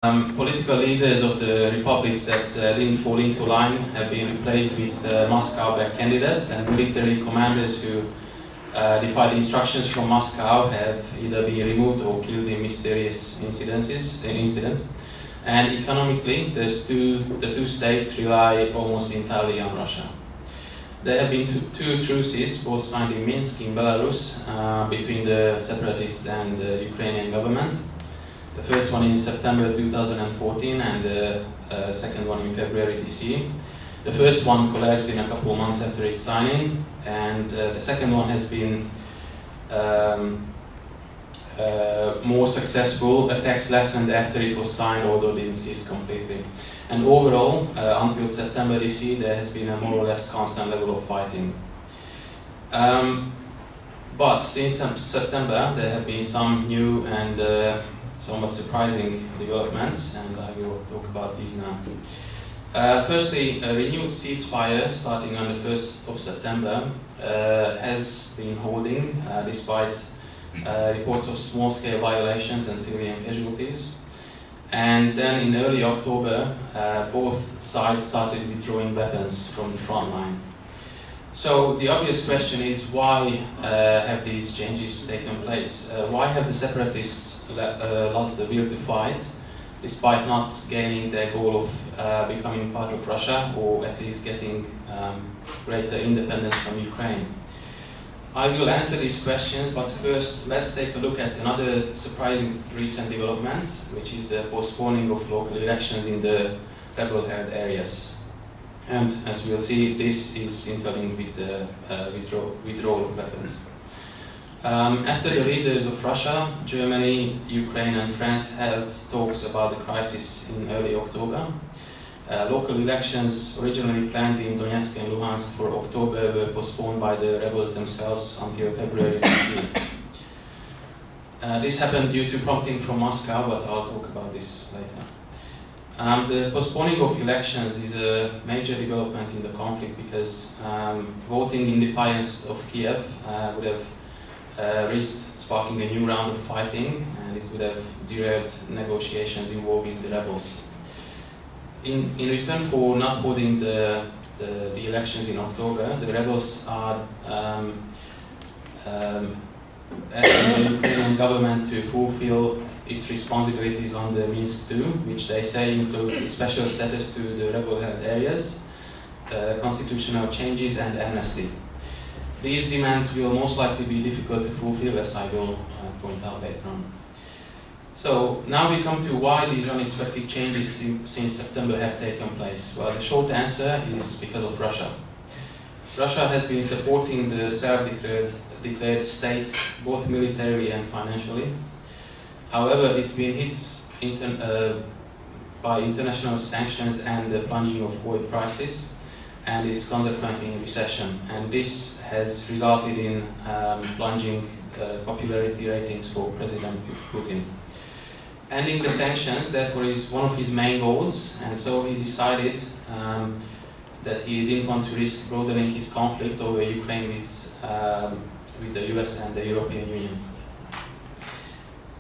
Political leaders of the republics that didn't fall into line have been replaced with Moscow-backed candidates, and military commanders who defied instructions from Moscow have either been removed or killed in mysterious incidents. And economically, the two states rely almost entirely on Russia. There have been two truces, both signed in Minsk in Belarus, between the separatists and the Ukrainian government. The first one in September 2014 and the second one in February this year. The first one collapsed in a couple of months after its signing, and the second one has been more successful, attacks lessened after it was signed, although didn't cease completely. And overall, until September this year, there has been a more or less constant level of fighting. But since September, there have been some new and somewhat surprising developments, and I will talk about these now. Firstly, a renewed ceasefire starting on the 1st of September has been holding despite reports of small-scale violations and civilian casualties. And then in early October, both sides started withdrawing weapons from the front line. So the obvious question is, why have these changes taken place? Why have the separatists lost the will to fight, despite not gaining their goal of becoming part of Russia, or at least getting greater independence from Ukraine? I will answer these questions, but first let's take a look at another surprising recent development, which is the postponing of local elections in the rebel-held areas. And as we'll see, this is interlinked with the withdrawal of weapons. After the leaders of Russia, Germany, Ukraine and France held talks about the crisis in early October, local elections originally planned in Donetsk and Luhansk for October were postponed by the rebels themselves until February this year. This happened due to prompting from Moscow, but I'll talk about this later. The postponing of elections is a major development in the conflict because voting in defiance of Kiev would have risked sparking a new round of fighting, and it would have derailed negotiations involving the rebels. In return for not holding the elections in October, the rebels are asking the Ukrainian government to fulfill its responsibilities on the Minsk II, which they say includes special status to the rebel-held areas, constitutional changes and amnesty. These demands will most likely be difficult to fulfill, as I will point out later on. So now we come to why these unexpected changes since September have taken place. Well, the short answer is because of Russia. Russia has been supporting the self-declared states both militarily and financially. However, it's been hit by international sanctions and the plunging of oil prices, and is consequently in recession. And this has resulted in plunging popularity ratings for President Putin. Ending the sanctions, therefore, is one of his main goals, and so he decided that he didn't want to risk broadening his conflict over Ukraine with the US and the European Union.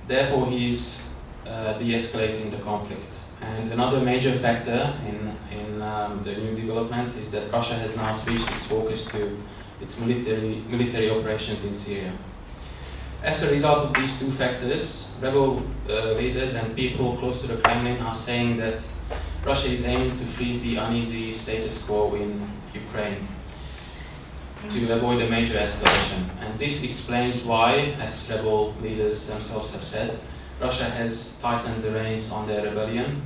Therefore, he is de-escalating the conflict. And another major factor in the new developments is that Russia has now switched its focus to its military operations in Syria. As a result of these two factors, rebel leaders and people close to the Kremlin are saying that Russia is aiming to freeze the uneasy status quo in Ukraine to avoid a major escalation. And this explains why, as rebel leaders themselves have said, Russia has tightened the reins on their rebellion,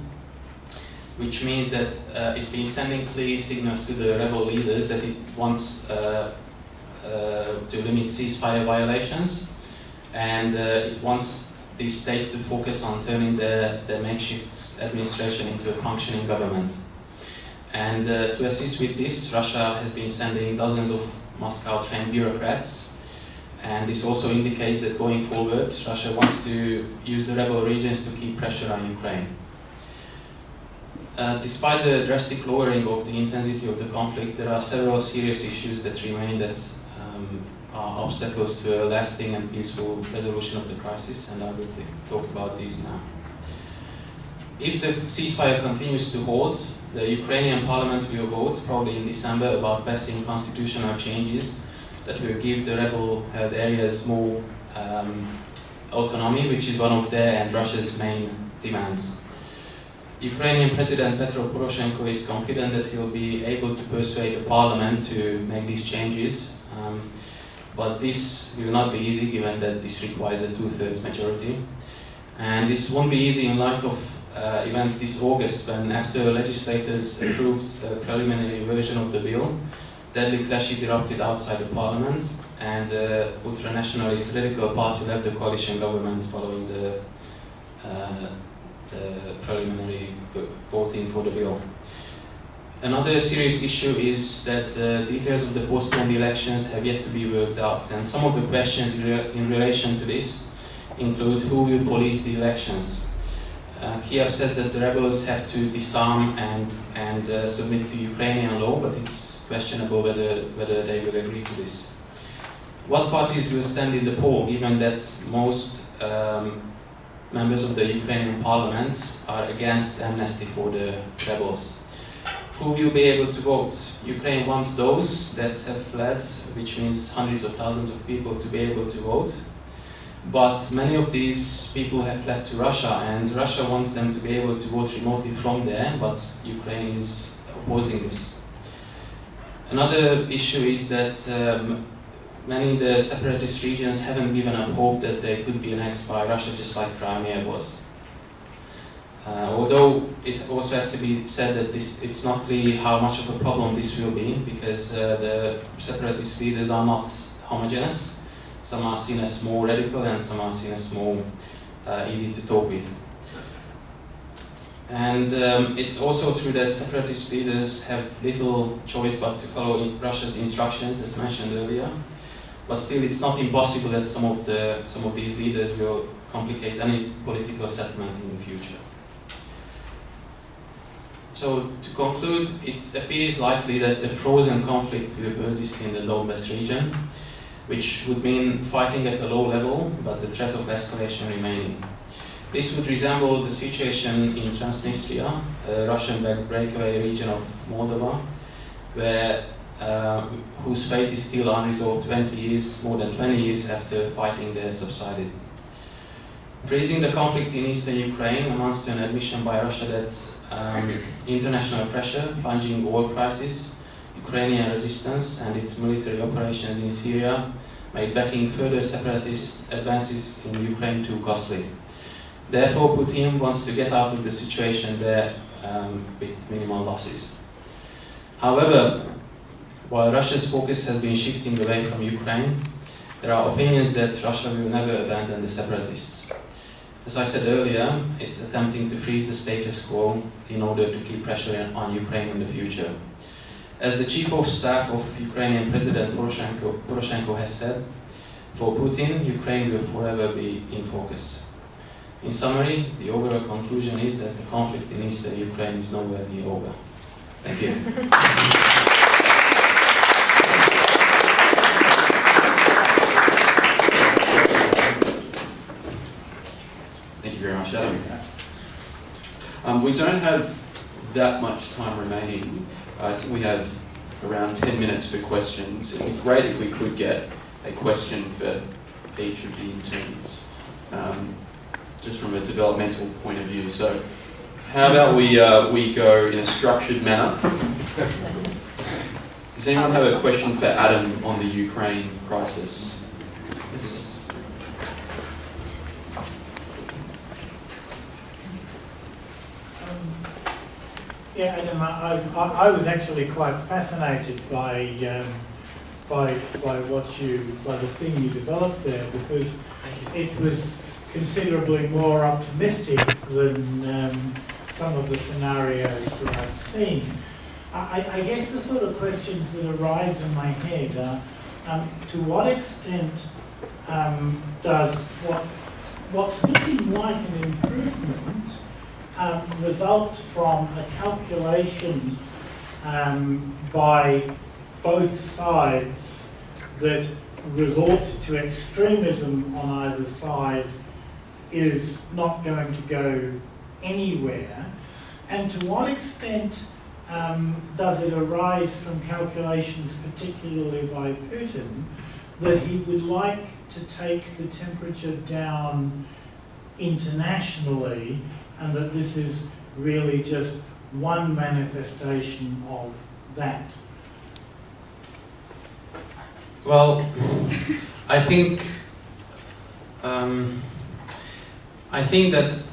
which means that it's been sending clear signals to the rebel leaders that it wants to limit ceasefire violations, and it wants these states to focus on turning the makeshift administration into a functioning government. And to assist with this, Russia has been sending dozens of Moscow-trained bureaucrats, and this also indicates that going forward, Russia wants to use the rebel regions to keep pressure on Ukraine. Despite the drastic lowering of the intensity of the conflict, there are several serious issues that remain that are obstacles to a lasting and peaceful resolution of the crisis, and I will talk about these now. If the ceasefire continues to hold, the Ukrainian parliament will vote, probably in December, about passing constitutional changes that will give the rebel-held areas more autonomy, which is one of their and Russia's main demands. Ukrainian President Petro Poroshenko is confident that he will be able to persuade the parliament to make these changes, but this will not be easy given that this requires a 2/3 majority. And this won't be easy in light of events this August, when after legislators approved a preliminary version of the bill, deadly clashes erupted outside the parliament, and the ultranationalist radical party left the coalition government following the preliminary voting for the bill. Another serious issue is that the details of the postponed elections have yet to be worked out, and some of the questions in relation to this include who will police the elections. Kiev says that the rebels have to disarm and submit to Ukrainian law, but it's questionable whether they will agree to this. What parties will stand in the poll, given that most members of the Ukrainian parliament are against amnesty for the rebels? Who will be able to vote? Ukraine wants those that have fled, which means hundreds of thousands of people, to be able to vote. But many of these people have fled to Russia, and Russia wants them to be able to vote remotely from there, but Ukraine is opposing this. Another issue is that many of the separatist regions haven't given up hope that they could be annexed by Russia, just like Crimea was. Although it also has to be said that it's not clear how much of a problem this will be, because the separatist leaders are not homogeneous. Some are seen as more radical and some are seen as more easy to talk with. And it's also true that separatist leaders have little choice but to follow Russia's instructions, as mentioned earlier. But still, it's not impossible that some of these leaders will complicate any political settlement in the future. So, to conclude, it appears likely that a frozen conflict will persist in the Donbas region, which would mean fighting at a low level, but the threat of escalation remaining. This would resemble the situation in Transnistria, a Russian-backed breakaway region of Moldova, whose fate is still unresolved more than 20 years after fighting there subsided. Freezing the conflict in eastern Ukraine amounts to an admission by Russia that international pressure, plunging oil prices, Ukrainian resistance and its military operations in Syria made backing further separatist advances in Ukraine too costly. Therefore, Putin wants to get out of the situation there with minimal losses. However, while Russia's focus has been shifting away from Ukraine, there are opinions that Russia will never abandon the separatists. As I said earlier, it's attempting to freeze the status quo in order to keep pressure on Ukraine in the future. As the Chief of Staff of Ukrainian President Poroshenko has said, for Putin, Ukraine will forever be in focus. In summary, the overall conclusion is that the conflict in eastern Ukraine is nowhere near over. Thank you. Thank you very much, Adam. We don't have that much time remaining. I think we have around 10 minutes for questions. It would be great if we could get a question for each of the interns, just from a developmental point of view. So how about we go in a structured manner? Does anyone have a question for Adam on the Ukraine crisis? Yes. Yeah, Adam, I was actually quite fascinated by the thing you developed there, because it was considerably more optimistic than some of the scenarios that I've seen. I guess the sort of questions that arise in my head are, to what extent does what's looking like an improvement result from a calculation by both sides that resort to extremism on either side is not going to go anywhere? And to what extent does it arise from calculations, particularly by Putin, that he would like to take the temperature down internationally, and that this is really just one manifestation of that? Well, I think that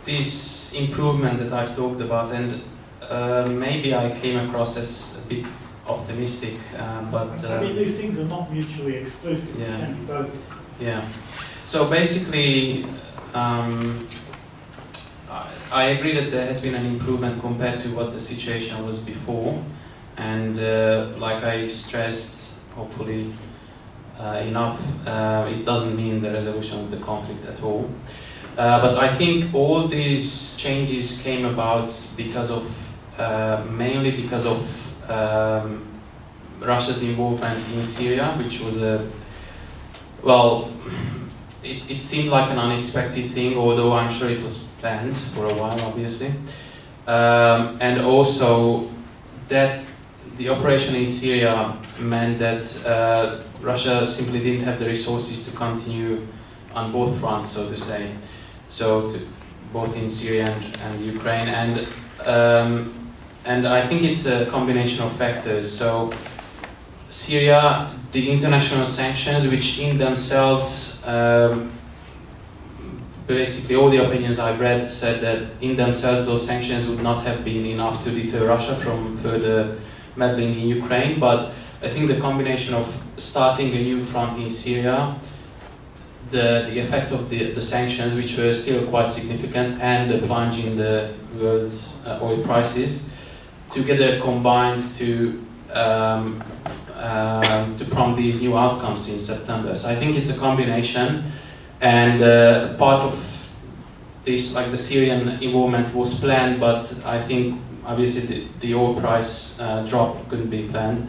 this improvement that I've talked about, and maybe I came across as a bit optimistic, but I mean, these things are not mutually exclusive. Yeah. It can be both. yeah. So basically, I agree that there has been an improvement compared to what the situation was before, and like I stressed, hopefully enough, it doesn't mean the resolution of the conflict at all. But I think all these changes came about because of, mainly because of Russia's involvement in Syria, which was it seemed like an unexpected thing, although I'm sure it was planned for a while, obviously. And also that the operation in Syria meant that Russia simply didn't have the resources to continue on both fronts, so to say. So both in Syria and Ukraine, and I think it's a combination of factors. So Syria, the international sanctions, which in themselves, basically all the opinions I've read said that in themselves those sanctions would not have been enough to deter Russia from further meddling in Ukraine. But I think the combination of starting a new front in Syria, the effect of the sanctions, which were still quite significant, and the plunge in the world's oil prices, together combined to prompt these new outcomes in September. So I think it's a combination, and part of this, like the Syrian involvement, was planned, but I think obviously the oil price drop couldn't be planned.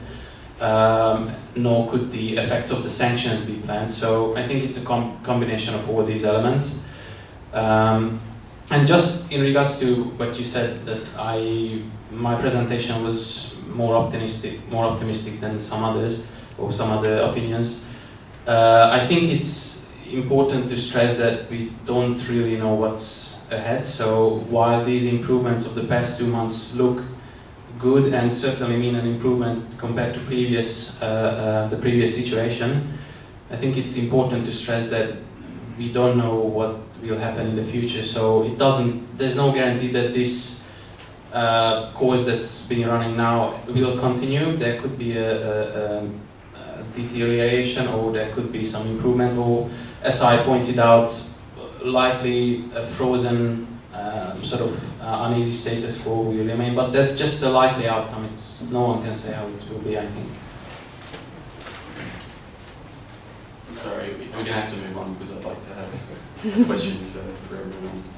Nor could the effects of the sanctions be planned. So I think it's a combination of all these elements. And just in regards to what you said, that my presentation was more optimistic than some others, or some other opinions. I think it's important to stress that we don't really know what's ahead. So while these improvements of the past 2 months look good and certainly mean an improvement compared to the previous situation, I think it's important to stress that we don't know what will happen in the future. So there's no guarantee that this course that's been running now will continue. There could be a deterioration, or there could be some improvement, or, as I pointed out, likely a frozen sort of uneasy status quo will remain, but that's just a likely outcome. No one can say how it will be, I think. I'm sorry, we're going to have to move on because I'd like to have a question for everyone.